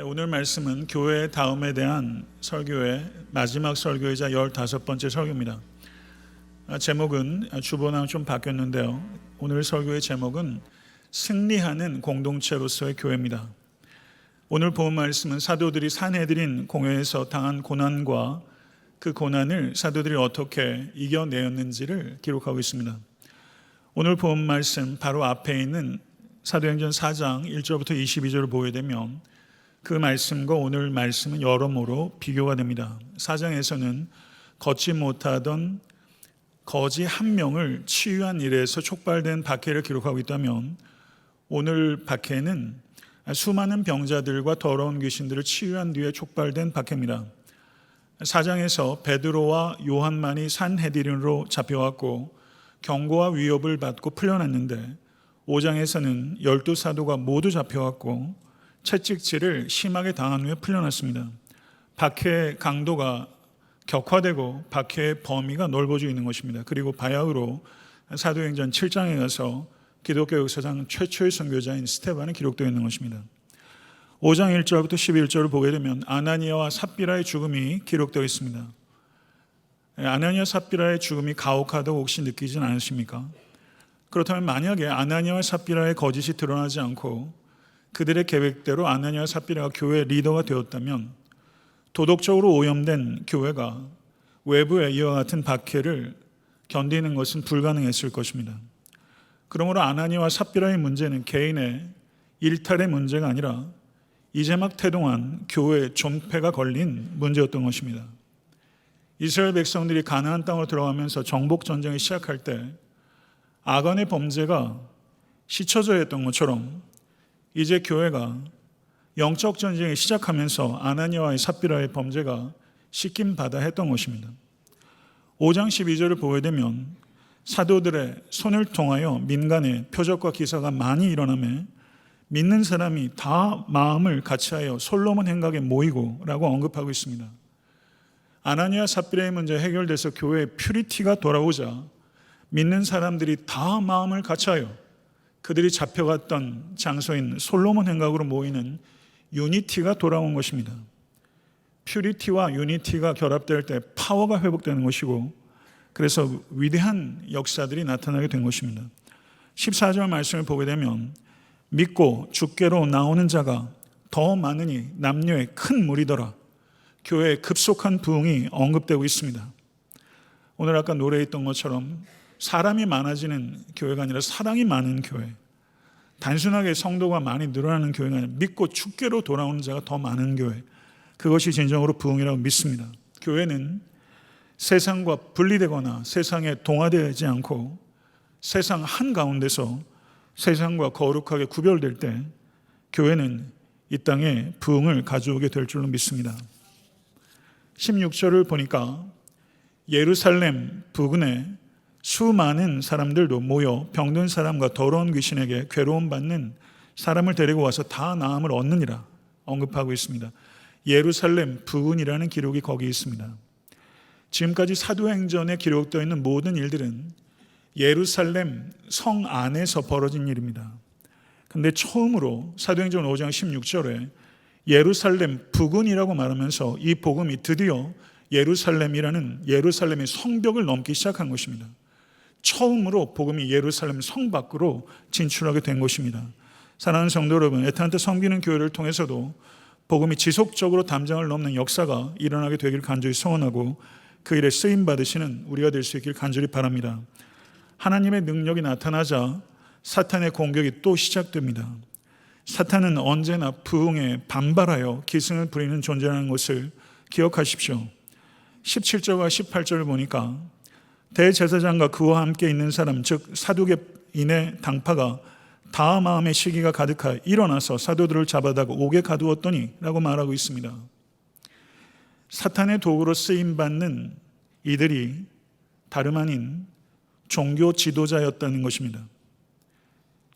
오늘 말씀은 교회 다음에 대한 설교의 마지막 설교이자 15번째 설교입니다. 제목은 주보랑 좀 바뀌었는데요. 오늘 설교의 제목은 승리하는 공동체로서의 교회입니다. 오늘 본 말씀은 사도들이 산헤드린 공회에서 당한 고난과 그 고난을 사도들이 어떻게 이겨내었는지를 기록하고 있습니다. 오늘 본 말씀 바로 앞에 있는 사도행전 4장 1절부터 22절을 보게 되면 그 말씀과 오늘 말씀은 여러모로 비교가 됩니다. 4장에서는 걷지 못하던 거지 한 명을 치유한 일에서 촉발된 박해를 기록하고 있다면 오늘 박해는 수많은 병자들과 더러운 귀신들을 치유한 뒤에 촉발된 박해입니다. 4장에서 베드로와 요한만이 산헤드린으로 잡혀왔고 경고와 위협을 받고 풀려났는데 5장에서는 12사도가 모두 잡혀왔고 채찍질을 심하게 당한 후에 풀려났습니다. 박해의 강도가 격화되고 박해의 범위가 넓어지고 있는 것입니다. 그리고 바야흐로 사도행전 7장에 가서 기독교 역사상 최초의 선교자인 스데반이 기록되어 있는 것입니다. 5장 1절부터 11절을 보게 되면 아나니아와 삽비라의 죽음이 기록되어 있습니다. 아나니아 삽비라의 죽음이 가혹하다고 혹시 느끼진 않으십니까? 그렇다면 만약에 아나니아와 삽비라의 거짓이 드러나지 않고 그들의 계획대로 아나니아와 삽비라가 교회 리더가 되었다면 도덕적으로 오염된 교회가 외부에 이와 같은 박해를 견디는 것은 불가능했을 것입니다. 그러므로 아나니아와 삽비라의 문제는 개인의 일탈의 문제가 아니라 이제 막 태동한 교회의 존폐가 걸린 문제였던 것입니다. 이스라엘 백성들이 가나안 땅으로 들어가면서 정복 전쟁을 시작할 때 아간의 범죄가 씻혀져야 했던 것처럼 이제 교회가 영적 전쟁을 시작하면서 아나니아와의 삽비라의 범죄가 씻김받아 했던 것입니다. 5장 12절을 보게 되면 사도들의 손을 통하여 민간에 표적과 기사가 많이 일어나며 믿는 사람이 다 마음을 같이하여 솔로몬 행각에 모이고 라고 언급하고 있습니다. 아나니아 삽비라의 문제 해결돼서 교회의 퓨리티가 돌아오자 믿는 사람들이 다 마음을 같이하여 그들이 잡혀갔던 장소인 솔로몬 행각으로 모이는 유니티가 돌아온 것입니다. 퓨리티와 유니티가 결합될 때 파워가 회복되는 것이고 그래서 위대한 역사들이 나타나게 된 것입니다. 14절 말씀을 보게 되면 믿고 주께로 나오는 자가 더 많으니 남녀의 큰 무리더라. 교회의 급속한 부흥이 언급되고 있습니다. 오늘 아까 노래했던 것처럼 사람이 많아지는 교회가 아니라 사랑이 많은 교회, 단순하게 성도가 많이 늘어나는 교회가 아니라 믿고 주께로 돌아오는 자가 더 많은 교회, 그것이 진정으로 부흥이라고 믿습니다. 교회는 세상과 분리되거나 세상에 동화되지 않고 세상 한가운데서 세상과 거룩하게 구별될 때 교회는 이 땅에 부흥을 가져오게 될 줄로 믿습니다. 16절을 보니까 예루살렘 부근에 수많은 사람들도 모여 병든 사람과 더러운 귀신에게 괴로움받는 사람을 데리고 와서 다 나음을 얻느니라 언급하고 있습니다. 예루살렘 부근이라는 기록이 거기 있습니다. 지금까지 사도행전에 기록되어 있는 모든 일들은 예루살렘 성 안에서 벌어진 일입니다. 그런데 처음으로 사도행전 5장 16절에 예루살렘 부근이라고 말하면서 이 복음이 드디어 예루살렘이라는 예루살렘의 성벽을 넘기 시작한 것입니다. 처음으로 복음이 예루살렘 성 밖으로 진출하게 된 것입니다. 사랑하는 성도 여러분, 애타한테 섬기는 교회를 통해서도 복음이 지속적으로 담장을 넘는 역사가 일어나게 되길 간절히 소원하고 그 일에 쓰임받으시는 우리가 될 수 있길 간절히 바랍니다. 하나님의 능력이 나타나자 사탄의 공격이 또 시작됩니다. 사탄은 언제나 부흥에 반발하여 기승을 부리는 존재라는 것을 기억하십시오. 17절과 18절을 보니까 대제사장과 그와 함께 있는 사람, 즉 사두개인의 당파가 다 마음의 시기가 가득하여 일어나서 사도들을 잡아다가 옥에 가두었더니 라고 말하고 있습니다. 사탄의 도구로 쓰임받는 이들이 다름 아닌 종교 지도자였다는 것입니다.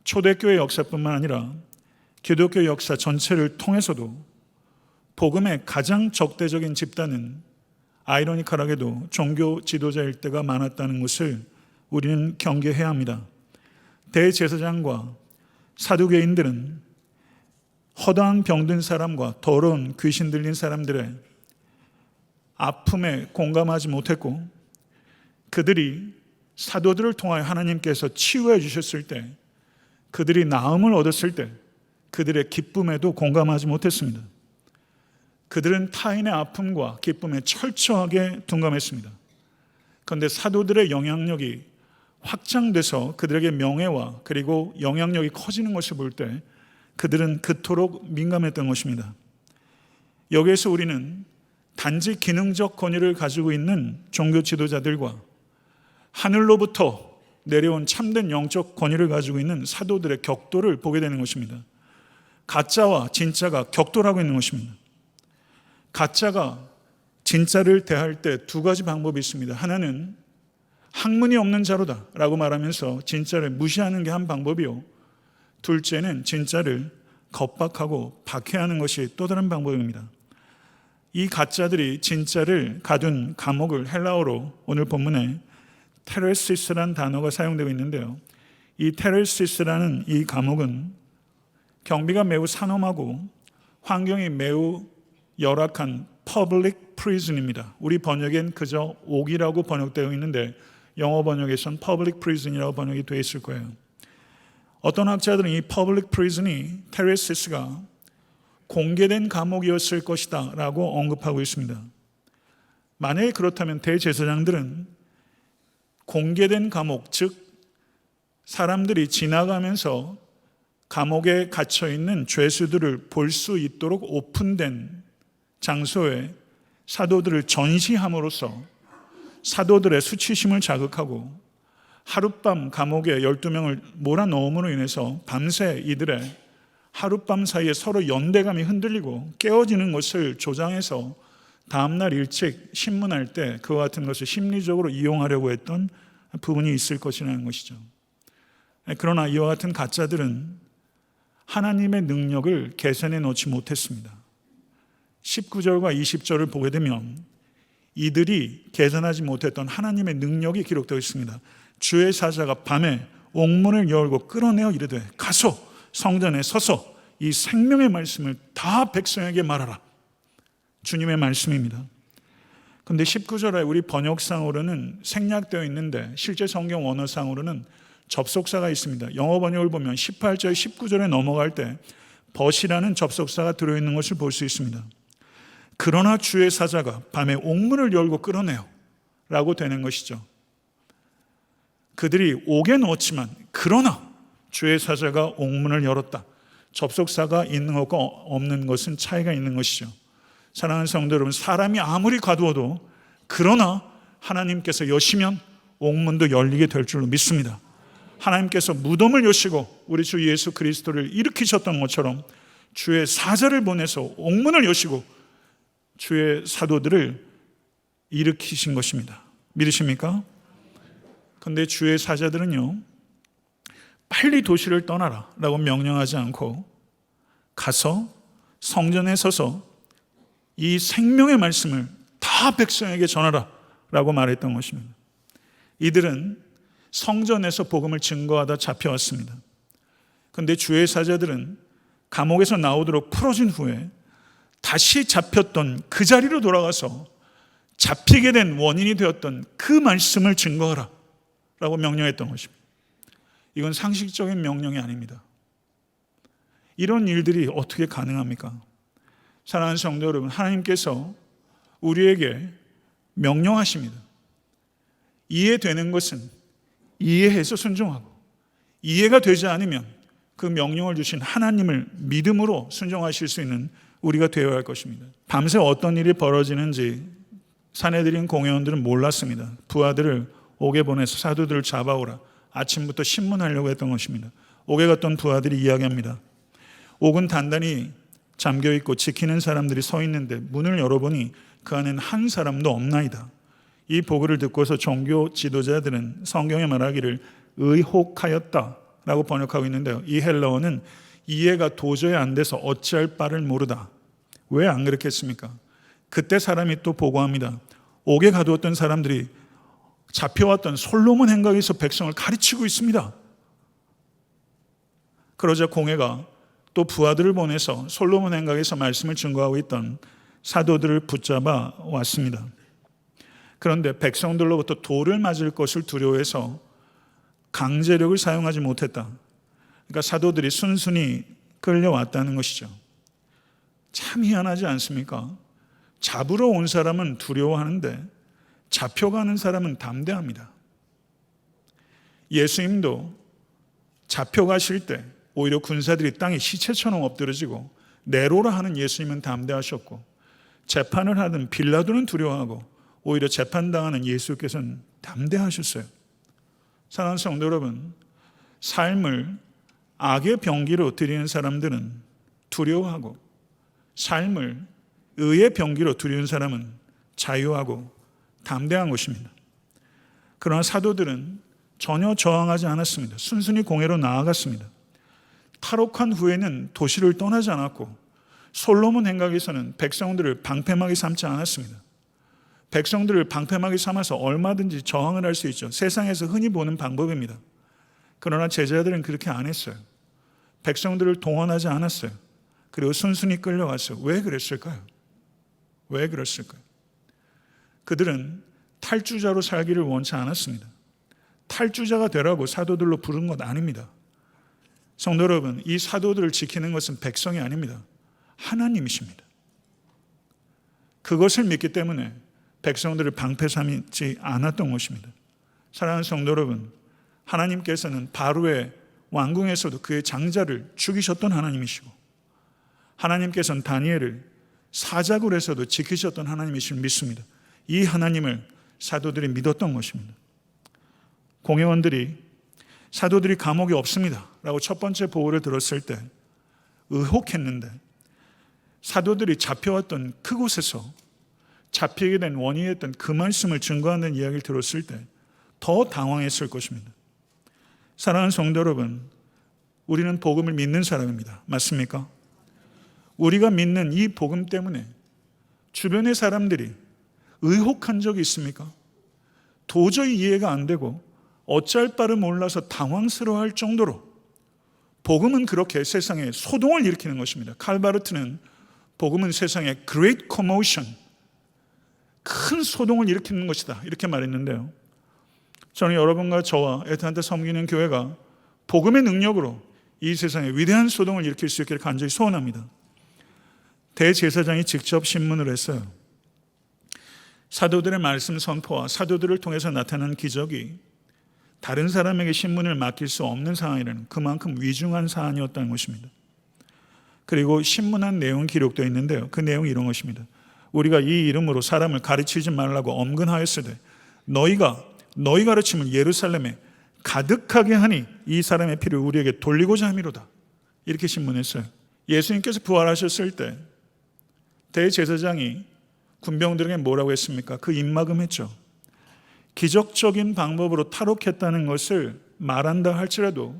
초대교회 역사뿐만 아니라 기독교 역사 전체를 통해서도 복음의 가장 적대적인 집단은 아이러니컬하게도 종교 지도자일 때가 많았다는 것을 우리는 경계해야 합니다. 대제사장과 사두개인들은 허다한 병든 사람과 더러운 귀신 들린 사람들의 아픔에 공감하지 못했고, 그들이 사도들을 통하여 하나님께서 치유해 주셨을 때, 그들이 나음을 얻었을 때 그들의 기쁨에도 공감하지 못했습니다. 그들은 타인의 아픔과 기쁨에 철저하게 둔감했습니다. 그런데 사도들의 영향력이 확장돼서 그들에게 명예와 그리고 영향력이 커지는 것을 볼 때 그들은 그토록 민감했던 것입니다. 여기에서 우리는 단지 기능적 권위를 가지고 있는 종교 지도자들과 하늘로부터 내려온 참된 영적 권위를 가지고 있는 사도들의 격돌을 보게 되는 것입니다. 가짜와 진짜가 격돌하고 있는 것입니다. 가짜가 진짜를 대할 때 두 가지 방법이 있습니다. 하나는 학문이 없는 자로다 라고 말하면서 진짜를 무시하는 게 한 방법이요, 둘째는 진짜를 겁박하고 박해하는 것이 또 다른 방법입니다. 이 가짜들이 진짜를 가둔 감옥을 헬라어로 오늘 본문에 테레시스라는 단어가 사용되고 있는데요, 이 테레시스라는 이 감옥은 경비가 매우 산엄하고 환경이 매우 열악한 퍼블릭 프리즌입니다. 우리 번역엔 그저 옥이라고 번역되어 있는데 영어 번역에선 퍼블릭 프리즌이라고 번역이 되어 있을 거예요. 어떤 학자들은 이 퍼블릭 프리즌이 테레시스가 공개된 감옥이었을 것이다 라고 언급하고 있습니다. 만약에 그렇다면 대제사장들은 공개된 감옥, 즉 사람들이 지나가면서 감옥에 갇혀있는 죄수들을 볼 수 있도록 오픈된 장소에 사도들을 전시함으로써 사도들의 수치심을 자극하고 하룻밤 감옥에 12명을 몰아넣음으로 인해서 밤새 이들의 하룻밤 사이에 서로 연대감이 흔들리고 깨어지는 것을 조장해서 다음날 일찍 신문할 때 그와 같은 것을 심리적으로 이용하려고 했던 부분이 있을 것이라는 것이죠. 그러나 이와 같은 가짜들은 하나님의 능력을 계산해 놓지 못했습니다. 19절과 20절을 보게 되면 이들이 계산하지 못했던 하나님의 능력이 기록되어 있습니다. 주의 사자가 밤에 옥문을 열고 끌어내어 이르되 가서 성전에 서서 이 생명의 말씀을 다 백성에게 말하라. 주님의 말씀입니다. 그런데 19절에 우리 번역상으로는 생략되어 있는데 실제 성경 원어상으로는 접속사가 있습니다. 영어 번역을 보면 18절, 19절에 넘어갈 때 벗이라는 접속사가 들어있는 것을 볼 수 있습니다. 그러나 주의 사자가 밤에 옥문을 열고 끌어내요 라고 되는 것이죠. 그들이 옥에 넣었지만 그러나 주의 사자가 옥문을 열었다. 접속사가 있는 것과 없는 것은 차이가 있는 것이죠. 사랑하는 성도 여러분, 사람이 아무리 가두어도 그러나 하나님께서 여시면 옥문도 열리게 될 줄로 믿습니다. 하나님께서 무덤을 여시고 우리 주 예수 그리스도를 일으키셨던 것처럼 주의 사자를 보내서 옥문을 여시고 주의 사도들을 일으키신 것입니다. 믿으십니까? 그런데 주의 사자들은요, 빨리 도시를 떠나라 라고 명령하지 않고 가서 성전에 서서 이 생명의 말씀을 다 백성에게 전하라 라고 말했던 것입니다. 이들은 성전에서 복음을 증거하다 잡혀왔습니다. 그런데 주의 사자들은 감옥에서 나오도록 풀어진 후에 다시 잡혔던 그 자리로 돌아가서 잡히게 된 원인이 되었던 그 말씀을 증거하라 라고 명령했던 것입니다. 이건 상식적인 명령이 아닙니다. 이런 일들이 어떻게 가능합니까? 사랑하는 성도 여러분, 하나님께서 우리에게 명령하십니다. 이해되는 것은 이해해서 순종하고, 이해가 되지 않으면 그 명령을 주신 하나님을 믿음으로 순종하실 수 있는 우리가 되어야 할 것입니다. 밤새 어떤 일이 벌어지는지 사내들인 공회원들은 몰랐습니다. 부하들을 옥에 보내서 사도들을 잡아오라. 아침부터 신문하려고 했던 것입니다. 옥에 갔던 부하들이 이야기합니다. 옥은 단단히 잠겨있고 지키는 사람들이 서 있는데 문을 열어보니 그 안에는 한 사람도 없나이다. 이 보고를 듣고서 종교 지도자들은 성경에 말하기를 의혹하였다 라고 번역하고 있는데요, 이 헬라어는 이해가 도저히 안 돼서 어찌할 바를 모르다. 왜 안 그렇겠습니까? 그때 사람이 또 보고합니다. 옥에 가두었던 사람들이 잡혀왔던 솔로몬 행각에서 백성을 가르치고 있습니다. 그러자 공회가 또 부하들을 보내서 솔로몬 행각에서 말씀을 증거하고 있던 사도들을 붙잡아 왔습니다. 그런데 백성들로부터 돌을 맞을 것을 두려워해서 강제력을 사용하지 못했다. 그러니까 사도들이 순순히 끌려왔다는 것이죠. 참 희한하지 않습니까? 잡으러 온 사람은 두려워하는데 잡혀가는 사람은 담대합니다. 예수님도 잡혀가실 때 오히려 군사들이 땅에 시체처럼 엎드러지고 내로라 하는 예수님은 담대하셨고, 재판을 하던 빌라도는 두려워하고 오히려 재판당하는 예수께서는 담대하셨어요. 사랑하는 성도 여러분, 삶을 악의 병기로 드리는 사람들은 두려워하고, 삶을 의의 병기로 드리는 사람은 자유하고 담대한 것입니다. 그러나 사도들은 전혀 저항하지 않았습니다. 순순히 공회로 나아갔습니다. 탈옥한 후에는 도시를 떠나지 않았고, 솔로몬 행각에서는 백성들을 방패막이 삼지 않았습니다. 백성들을 방패막이 삼아서 얼마든지 저항을 할 수 있죠. 세상에서 흔히 보는 방법입니다. 그러나 제자들은 그렇게 안 했어요. 백성들을 동원하지 않았어요. 그리고 순순히 끌려갔어요. 왜 그랬을까요? 왜 그랬을까요? 그들은 탈주자로 살기를 원치 않았습니다. 탈주자가 되라고 사도들로 부른 것 아닙니다. 성도 여러분, 이 사도들을 지키는 것은 백성이 아닙니다. 하나님이십니다. 그것을 믿기 때문에 백성들을 방패 삼지 않았던 것입니다. 사랑하는 성도 여러분, 하나님께서는 바로의 왕궁에서도 그의 장자를 죽이셨던 하나님이시고, 하나님께서는 다니엘을 사자굴에서도 지키셨던 하나님이심을 믿습니다. 이 하나님을 사도들이 믿었던 것입니다. 공회원들이 사도들이 감옥에 없습니다 라고 첫 번째 보고를 들었을 때 의혹했는데, 사도들이 잡혀왔던 그곳에서 잡히게 된 원인이었던 그 말씀을 증거하는 이야기를 들었을 때 더 당황했을 것입니다. 사랑하는 성도 여러분, 우리는 복음을 믿는 사람입니다. 맞습니까? 우리가 믿는 이 복음 때문에 주변의 사람들이 의혹한 적이 있습니까? 도저히 이해가 안 되고 어쩔 바를 몰라서 당황스러워할 정도로 복음은 그렇게 세상에 소동을 일으키는 것입니다. 칼바르트는 복음은 세상에 great commotion, 큰 소동을 일으키는 것이다 이렇게 말했는데요, 저는 여러분과 저와 애타한테 섬기는 교회가 복음의 능력으로 이 세상에 위대한 소동을 일으킬 수 있기를 간절히 소원합니다. 대제사장이 직접 신문을 했어요. 사도들의 말씀 선포와 사도들을 통해서 나타난 기적이 다른 사람에게 신문을 맡길 수 없는 상황이라는, 그만큼 위중한 사안이었다는 것입니다. 그리고 신문한 내용이 기록되어 있는데요, 그 내용이 이런 것입니다. 우리가 이 이름으로 사람을 가르치지 말라고 엄근하였으되 너희 가르침을 예루살렘에 가득하게 하니 이 사람의 피를 우리에게 돌리고자 함이로다, 이렇게 신문했어요. 예수님께서 부활하셨을 때 대제사장이 군병들에게 뭐라고 했습니까? 그 입막음했죠. 기적적인 방법으로 탈옥했다는 것을 말한다 할지라도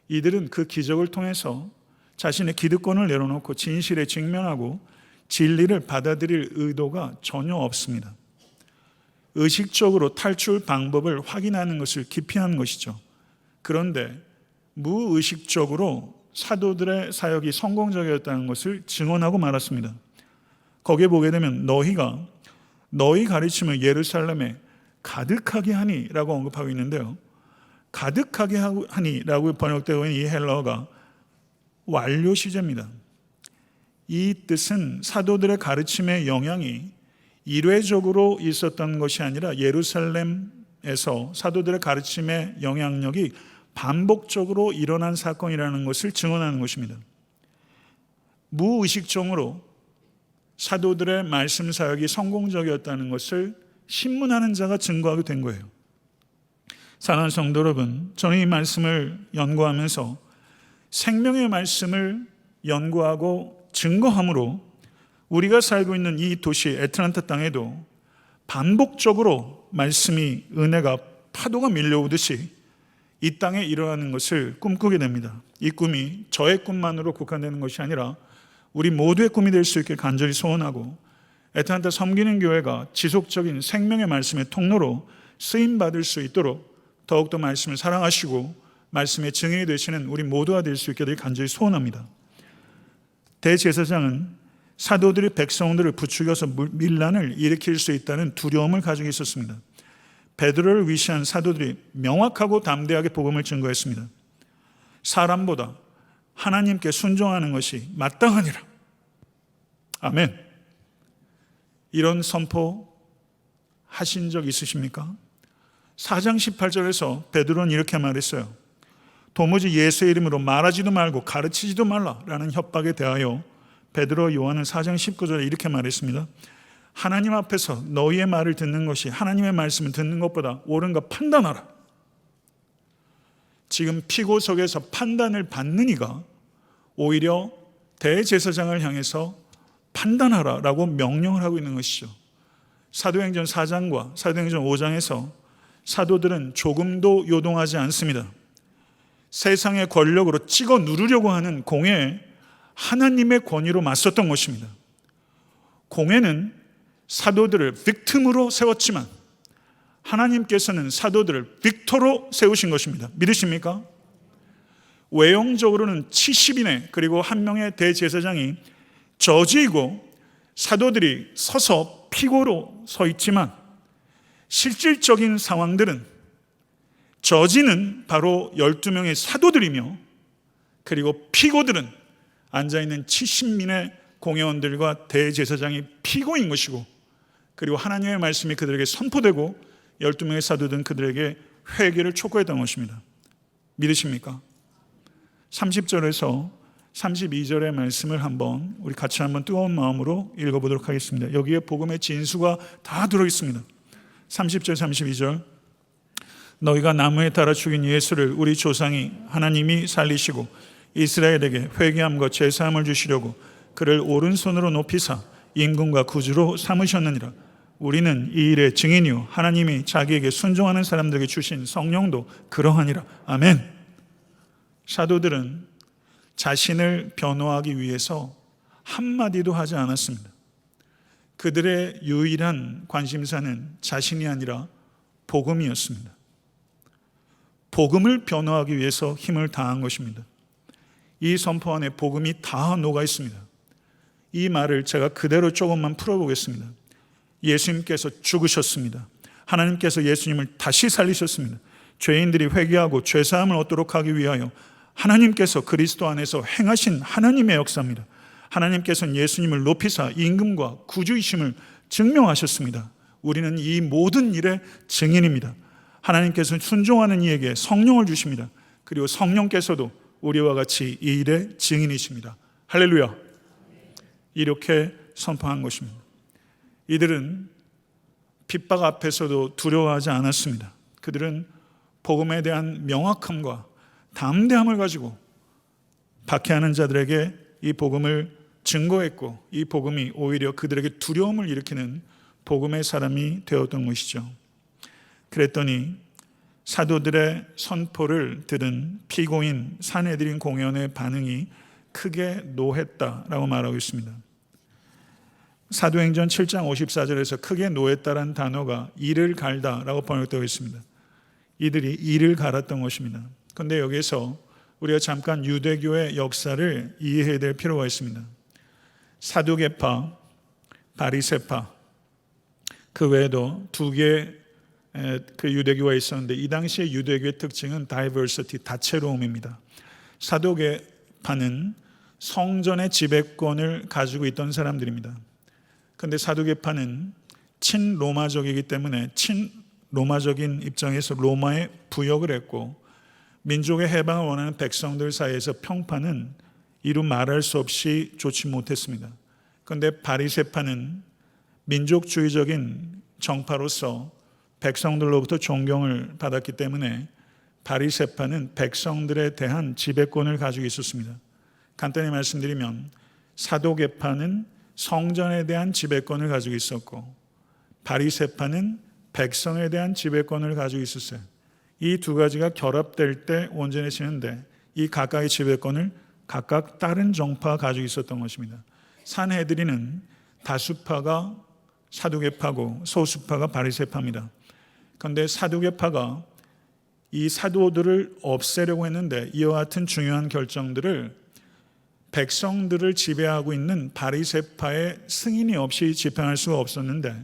이들은 그 기적을 통해서 자신의 기득권을 내려놓고 진실에 직면하고 진리를 받아들일 의도가 전혀 없습니다. 의식적으로 탈출 방법을 확인하는 것을 기피한 것이죠. 그런데 무의식적으로 사도들의 사역이 성공적이었다는 것을 증언하고 말았습니다. 거기에 보게 되면 너희 가르침을 예루살렘에 가득하게 하니 라고 언급하고 있는데요, 가득하게 하니 라고 번역되고 있는 이 헬라어가 완료 시제입니다. 이 뜻은 사도들의 가르침의 영향이 일회적으로 있었던 것이 아니라 예루살렘에서 사도들의 가르침의 영향력이 반복적으로 일어난 사건이라는 것을 증언하는 것입니다. 무의식적으로 사도들의 말씀 사역이 성공적이었다는 것을 신문하는 자가 증거하게 된 거예요. 사랑하는 성도 여러분, 저는 이 말씀을 연구하면서 생명의 말씀을 연구하고 증거함으로 우리가 살고 있는 이 도시 애틀랜타 땅에도 반복적으로 말씀이, 은혜가 파도가 밀려오듯이 이 땅에 일어나는 것을 꿈꾸게 됩니다. 이 꿈이 저의 꿈만으로 국한되는 것이 아니라 우리 모두의 꿈이 될 수 있길 간절히 소원하고, 애틀랜타 섬기는 교회가 지속적인 생명의 말씀의 통로로 쓰임받을 수 있도록 더욱더 말씀을 사랑하시고 말씀의 증인이 되시는 우리 모두가 될 수 있게 되길 간절히 소원합니다. 대제사장은 사도들이 백성들을 부추겨서 밀란을 일으킬 수 있다는 두려움을 가지고 있었습니다. 베드로를 위시한 사도들이 명확하고 담대하게 복음을 증거했습니다. 사람보다 하나님께 순종하는 것이 마땅하니라. 아멘. 이런 선포 하신 적 있으십니까? 4장 18절에서 베드로는 이렇게 말했어요. 도무지 예수의 이름으로 말하지도 말고 가르치지도 말라라는 협박에 대하여 베드로 요한은 4장 19절에 이렇게 말했습니다. 하나님 앞에서 너희의 말을 듣는 것이 하나님의 말씀을 듣는 것보다 옳은가 판단하라. 지금 피고석에서 판단을 받는 이가 오히려 대제사장을 향해서 판단하라라고 명령을 하고 있는 것이죠. 사도행전 4장과 사도행전 5장에서 사도들은 조금도 요동하지 않습니다. 세상의 권력으로 찍어 누르려고 하는 공회에 하나님의 권위로 맞섰던 것입니다. 공회는 사도들을 빅틈으로 세웠지만 하나님께서는 사도들을 빅토로 세우신 것입니다. 믿으십니까? 외형적으로는 70인의 그리고 한 명의 대제사장이 저지이고 사도들이 서서 피고로 서 있지만 실질적인 상황들은 저지는 바로 12명의 사도들이며 그리고 피고들은 앉아있는 70민의 공회원들과 대제사장이 피고인 것이고 그리고 하나님의 말씀이 그들에게 선포되고 12명의 사도들은 그들에게 회개를 촉구했던 것입니다. 믿으십니까? 30절에서 32절의 말씀을 우리 같이 한번 뜨거운 마음으로 읽어보도록 하겠습니다. 여기에 복음의 진수가 다 들어있습니다. 30절 32절 너희가 나무에 달아 죽인 예수를 우리 조상이 하나님이 살리시고 이스라엘에게 회개함과 제사함을 주시려고 그를 오른손으로 높이사 임금과 구주로 삼으셨느니라. 우리는 이 일의 증인이요 하나님이 자기에게 순종하는 사람들에게 주신 성령도 그러하니라. 아멘. 사도들은 자신을 변호하기 위해서 한마디도 하지 않았습니다. 그들의 유일한 관심사는 자신이 아니라 복음이었습니다. 복음을 변호하기 위해서 힘을 다한 것입니다. 이 선포 안에 복음이 다 녹아 있습니다. 이 말을 제가 그대로 조금만 풀어보겠습니다. 예수님께서 죽으셨습니다. 하나님께서 예수님을 다시 살리셨습니다. 죄인들이 회개하고 죄사함을 얻도록 하기 위하여 하나님께서 그리스도 안에서 행하신 하나님의 역사입니다. 하나님께서는 예수님을 높이사 임금과 구주이심을 증명하셨습니다. 우리는 이 모든 일의 증인입니다. 하나님께서는 순종하는 이에게 성령을 주십니다. 그리고 성령께서도 우리와 같이 이 일의 증인이십니다. 할렐루야. 이렇게 선포한 것입니다. 이들은 핍박 앞에서도 두려워하지 않았습니다. 그들은 복음에 대한 명확함과 담대함을 가지고 박해하는 자들에게 이 복음을 증거했고 이 복음이 오히려 그들에게 두려움을 일으키는 복음의 사람이 되었던 것이죠. 그랬더니 사도들의 선포를 들은 피고인 산헤드린 공회원의 반응이 크게 노했다라고 말하고 있습니다. 사도행전 7장 54절에서 크게 노했다라는 단어가 이를 갈다라고 번역되어 있습니다. 이들이 이를 갈았던 것입니다. 그런데 여기서 우리가 잠깐 유대교의 역사를 이해해야 될 필요가 있습니다. 사두개파, 바리새파, 그 외에도 두 개의 그 유대교가 있었는데 이 당시의 유대교의 특징은 다이버시티, 다채로움입니다. 사두개파는 성전의 지배권을 가지고 있던 사람들입니다. 그런데 사두개파는 친로마적이기 때문에 친로마적인 입장에서 로마에 부역을 했고 민족의 해방을 원하는 백성들 사이에서 평판은 이루 말할 수 없이 좋지 못했습니다. 그런데 바리새파는 민족주의적인 정파로서 백성들로부터 존경을 받았기 때문에 바리새파는 백성들에 대한 지배권을 가지고 있었습니다. 간단히 말씀드리면 사도계파는 성전에 대한 지배권을 가지고 있었고 바리새파는 백성에 대한 지배권을 가지고 있었어요. 이 두 가지가 결합될 때 온전해지는데 이 각각의 지배권을 각각 다른 정파가 가지고 있었던 것입니다. 산헤드린은 다수파가 사두개파고 소수파가 바리새파입니다. 그런데 사두개파가 이 사도들을 없애려고 했는데 이와 같은 중요한 결정들을 백성들을 지배하고 있는 바리새파의 승인이 없이 집행할 수가 없었는데,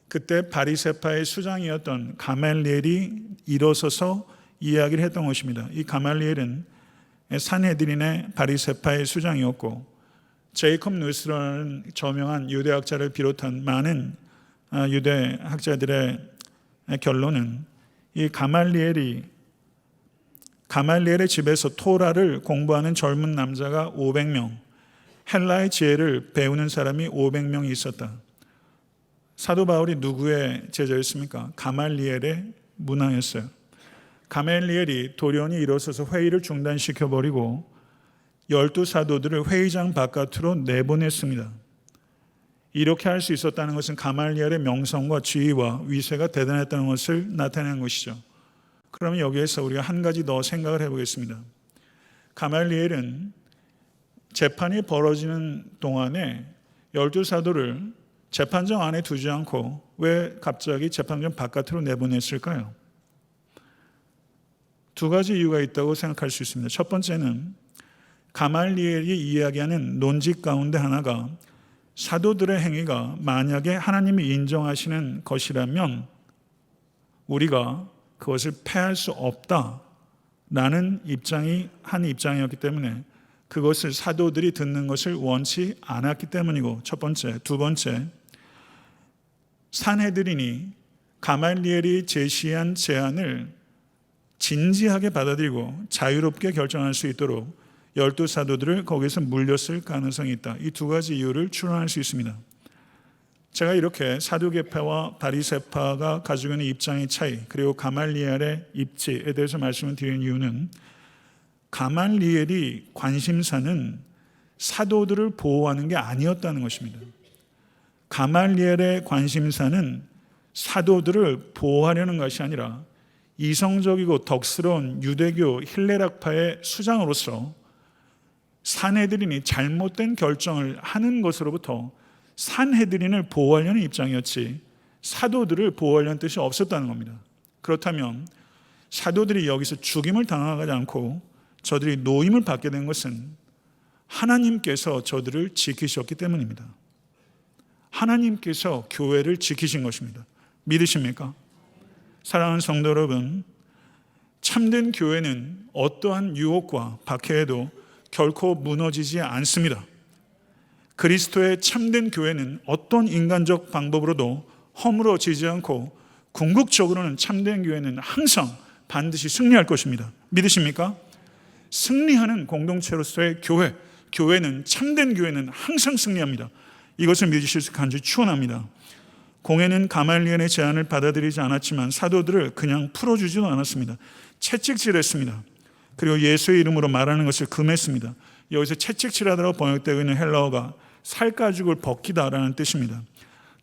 그때 바리새파의 수장이었던 가말리엘이 일어서서 이야기를 했던 것입니다. 이 가말리엘은 산헤드린의 바리새파의 수장이었고, 제이콥 누스라는 저명한 유대학자를 비롯한 많은 유대학자들의 결론은 이 가말리엘의 집에서 토라를 공부하는 젊은 남자가 500명, 헬라의 지혜를 배우는 사람이 500명이 있었다. 사도 바울이 누구의 제자였습니까? 가말리엘의 문화였어요. 가말리엘이 돌연히 일어서서 회의를 중단시켜버리고 12사도들을 회의장 바깥으로 내보냈습니다. 이렇게 할 수 있었다는 것은 가말리엘의 명성과 지위와 위세가 대단했다는 것을 나타내는 것이죠. 그러면 여기에서 우리가 한 가지 더 생각을 해보겠습니다. 가말리엘은 재판이 벌어지는 동안에 12사도를 재판장 안에 두지 않고 왜 갑자기 재판장 바깥으로 내보냈을까요? 두 가지 이유가 있다고 생각할 수 있습니다. 첫 번째는 가말리엘이 이야기하는 논지 가운데 하나가 사도들의 행위가 만약에 하나님이 인정하시는 것이라면 우리가 그것을 패할 수 없다라는 입장이 한 입장이었기 때문에 그것을 사도들이 듣는 것을 원치 않았기 때문이고, 첫 번째. 두 번째, 산헤드린이 가말리엘이 제시한 제안을 진지하게 받아들이고 자유롭게 결정할 수 있도록 12사도들을 거기서 물렸을 가능성이 있다. 이 두 가지 이유를 추론할 수 있습니다. 제가 이렇게 사두개파와 바리새파가 가지고 있는 입장의 차이, 그리고 가말리엘의 입지에 대해서 말씀을 드리는 이유는 가말리엘이 관심사는 사도들을 보호하는 게 아니었다는 것입니다. 가말리엘의 관심사는 사도들을 보호하려는 것이 아니라 이성적이고 덕스러운 유대교 힐레락파의 수장으로서 산헤드린이 잘못된 결정을 하는 것으로부터 산헤드린을 보호하려는 입장이었지 사도들을 보호하려는 뜻이 없었다는 겁니다. 그렇다면 사도들이 여기서 죽임을 당하지 않고 저들이 노임을 받게 된 것은 하나님께서 저들을 지키셨기 때문입니다. 하나님께서 교회를 지키신 것입니다. 믿으십니까? 사랑하는 성도 여러분, 참된 교회는 어떠한 유혹과 박해에도 결코 무너지지 않습니다. 그리스도의 참된 교회는 어떤 인간적 방법으로도 허물어지지 않고 궁극적으로는 참된 교회는 항상 반드시 승리할 것입니다. 믿으십니까? 승리하는 공동체로서의 교회는 참된 교회는 항상 승리합니다. 이것을 믿으실 수 간절히 축원합니다. 공회는 가말리엘의 제안을 받아들이지 않았지만 사도들을 그냥 풀어주지도 않았습니다. 채찍질했습니다. 그리고 예수의 이름으로 말하는 것을 금했습니다. 여기서 채찍질하다라고 번역되고 있는 헬라어가 살가죽을 벗기다라는 뜻입니다.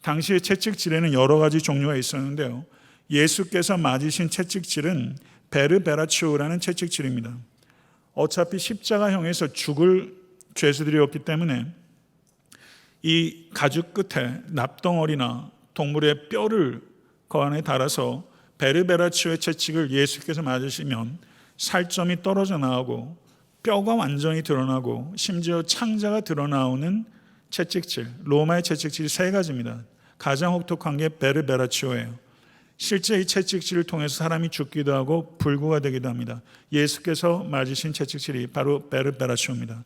당시의 채찍질에는 여러 가지 종류가 있었는데요, 예수께서 맞으신 채찍질은 베르베라치오라는 채찍질입니다. 어차피 십자가형에서 죽을 죄수들이었기 때문에 이 가죽 끝에 납덩어리나 동물의 뼈를 그 안에 달아서 베르베라치오의 채찍을 예수께서 맞으시면 살점이 떨어져 나오고 뼈가 완전히 드러나고 심지어 창자가 드러나오는 채찍질, 로마의 채찍질이 세 가지입니다. 가장 혹독한 게 베르베라치오예요. 실제 이 채찍질을 통해서 사람이 죽기도 하고 불구가 되기도 합니다. 예수께서 맞으신 채찍질이 바로 베르베라치오입니다.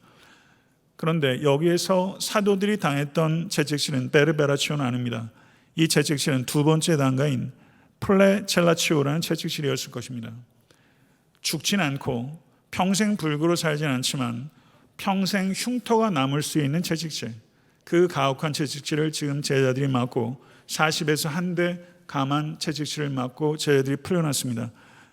그런데 여기에서 사도들이 당했던 채찍질은 베르베라치오는 아닙니다. 이 채찍질은 두 번째 단가인 플레첼라치오라는 채찍질이었을 것입니다. 죽진 않고 평생 불구로 살진 않지만 평생 흉터가 남을 수 있는 채찍질, 그 가혹한 채찍질을 지금 제자들이 맞고 40에서 한 대 감한 채찍질을 맞고 제자들이 풀려났습니다.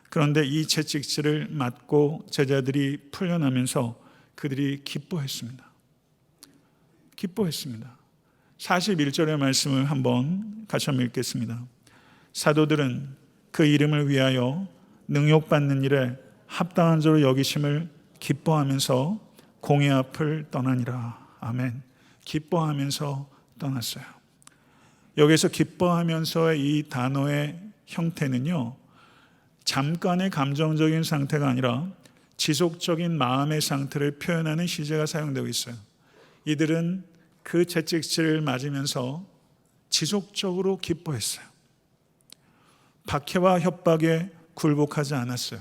그런데 이 채찍질을 맞고 제자들이 풀려나면서 그들이 기뻐했습니다. 41절의 말씀을 한번 같이 한번 읽겠습니다. 사도들은 그 이름을 위하여 능욕받는 일에 합당한 자로 여기심을 기뻐하면서 공회 앞을 떠나니라. 아멘. 기뻐하면서 떠났어요. 여기서 기뻐하면서의 이 단어의 형태는요, 잠깐의 감정적인 상태가 아니라 지속적인 마음의 상태를 표현하는 시제가 사용되고 있어요. 이들은 그 채찍질을 맞으면서 지속적으로 기뻐했어요. 박해와 협박에 굴복하지 않았어요.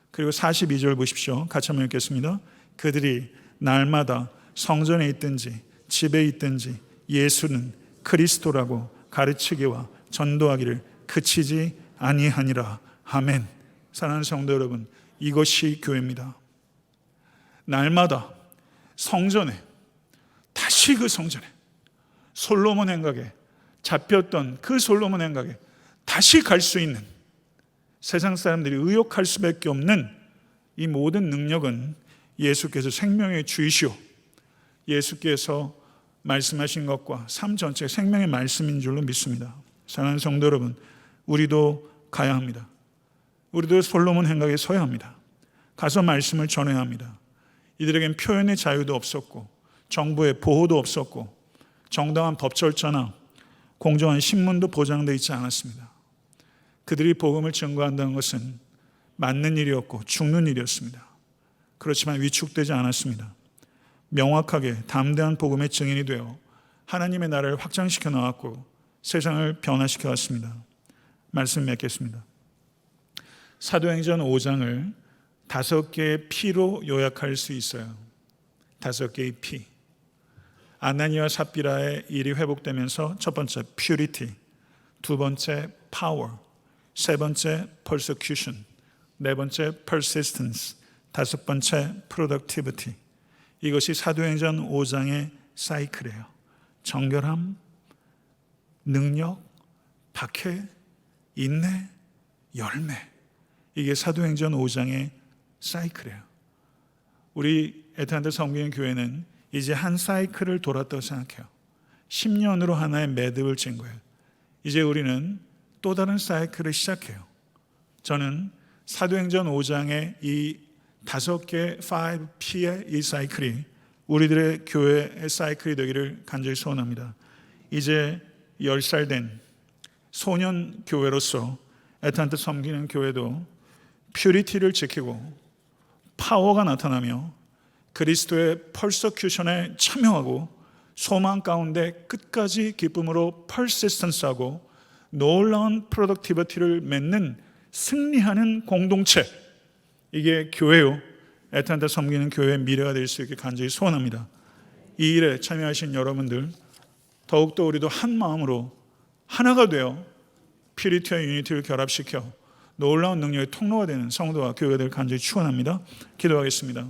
그리고 42절 보십시오. 같이 한번 읽겠습니다. 그들이 날마다 성전에 있든지 집에 있든지 예수는 그리스도라고 가르치기와 전도하기를 그치지 아니하니라. 아멘. 사랑하는 성도 여러분, 이것이 교회입니다. 날마다 성전에, 다시 그 성전에, 솔로몬 행각에 잡혔던 그 솔로몬 행각에 다시 갈 수 있는, 세상 사람들이 의욕할 수밖에 없는 이 모든 능력은 예수께서 생명의 주이시오, 예수께서 말씀하신 것과 삶 전체가 생명의 말씀인 줄로 믿습니다. 사랑하는 성도 여러분, 우리도 가야 합니다. 우리도 솔로몬 행각에 서야 합니다. 가서 말씀을 전해야 합니다. 이들에겐 표현의 자유도 없었고 정부의 보호도 없었고 정당한 법 절차나 공정한 신문도 보장되어 있지 않았습니다. 그들이 복음을 증거한다는 것은 맞는 일이었고 죽는 일이었습니다. 그렇지만 위축되지 않았습니다. 명확하게 담대한 복음의 증인이 되어 하나님의 나라를 확장시켜 나왔고 세상을 변화시켜 왔습니다. 말씀 맺겠습니다. 사도행전 5장을 5개의 P로 요약할 수 있어요. 5개의 P. 아나니와 삽비라의 일이 회복되면서 첫 번째 purity, 두 번째 power, 세 번째 persecution, 네 번째 persistence, 다섯 번째 productivity. 이것이 사도행전 5장의 사이클이에요. 정결함, 능력, 박해, 인내, 열매. 이게 사도행전 5장의 사이클이에요. 우리 애타한테 섬기는 교회는 이제 한 사이클을 돌았다고 생각해요. 10년으로 하나의 매듭을 진 거예요. 이제 우리는 또 다른 사이클을 시작해요. 저는 사도행전 5장의 이 5개 5P의 이 사이클이 우리들의 교회의 사이클이 되기를 간절히 소원합니다. 이제 10살 된 소년 교회로서 애타한테 섬기는 교회도 퓨리티를 지키고 파워가 나타나며 그리스도의 퍼서큐션에 참여하고 소망 가운데 끝까지 기쁨으로 퍼시스턴스하고 놀라운 프로덕티비티를 맺는 승리하는 공동체, 이게 교회요, 애타한테 섬기는 교회의 미래가 될 수 있게 간절히 소원합니다. 이 일에 참여하신 여러분들 더욱더 우리도 한 마음으로 하나가 되어 퓨리티와 유니티를 결합시켜 놀라운 능력의 통로가 되는 성도와 교회가 될 간절히 축원합니다. 기도하겠습니다.